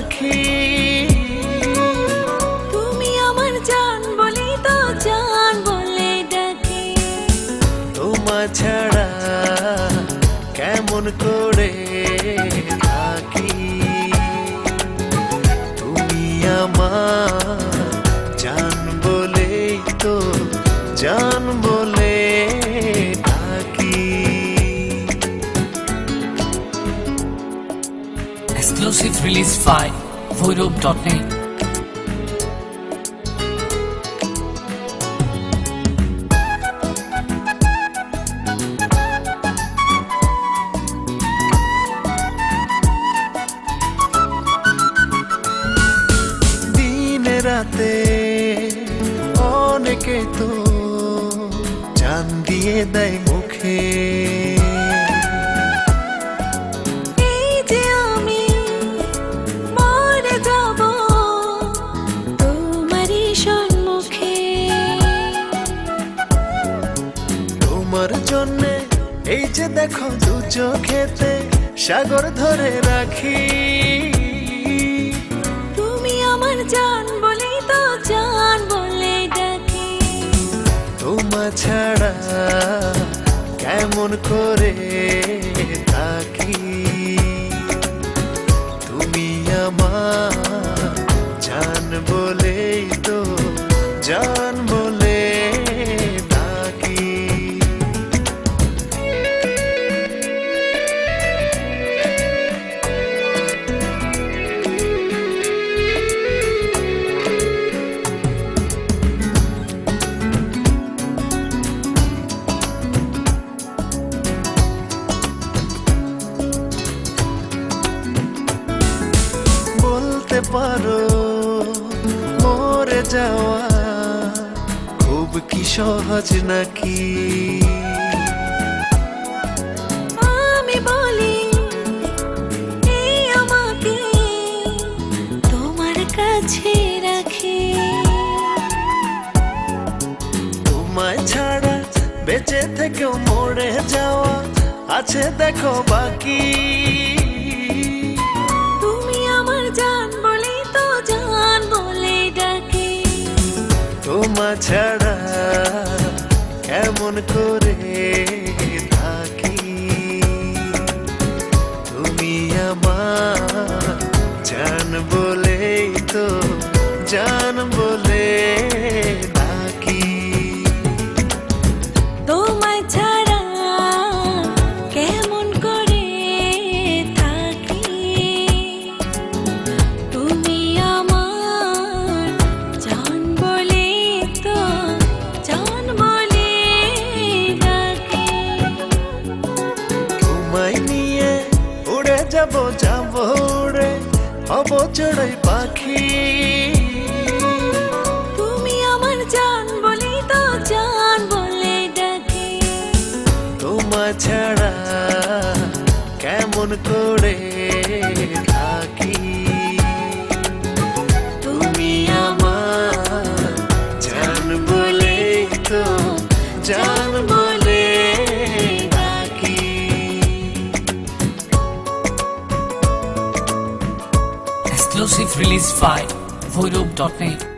পাখি। তুমি আমার জান বলি তো জান বলে ডাকি। তোমার ছাড়া কেমন করে থাকি। তুমি আমার জান বলেই তো জান বলে থাকি। Exclusive release by voirob.net. দিনে রাতে অনেকে তো জান দিয়ে দেয় মুখে। এই যে আমি মরে যাব তোমারই সম্মুখে। তোমার জন্যে এই যে দেখো দু চোখেতে সাগর ধরে রাখি। তুমি আমার জান বলি তো জান বলে ডাকি। তোমার ছাড়া কেমন করে থাকি। তুমি আমার জান বলেই তো জান বলে থাকি। বলতে পারো মরে যাওয়া খুব কি সহজ নাকি। আমি বলি এই আমাকে তোমার কাছে রাখি। তোমায় ছাড়া বেঁচে থেকেও মরে যাওয়া আছে দেখো বাকি। তুমি আমার জান বলি তো জান বলে ডাকি। তোমার ছাড়া কেমন করে থাকি। তুমি আমার জান বলেই তো জান বলে থাকি। তোমায় ছাড়া কেমন করে থাকি। তুমি আমার জান বলে তো জান বলে ডাকি। তোমায় নিয়ে উড়ে যাব যাব উড়ে হব চড়াই পাখি। তুমি আমার জান বলি তো জান বলে ডাকি। তোমার ছাড়া কেমন করে থাকি। তুমি আমার জান বলেই তো জান বলে থাকি। Exclusive release by voirob.net.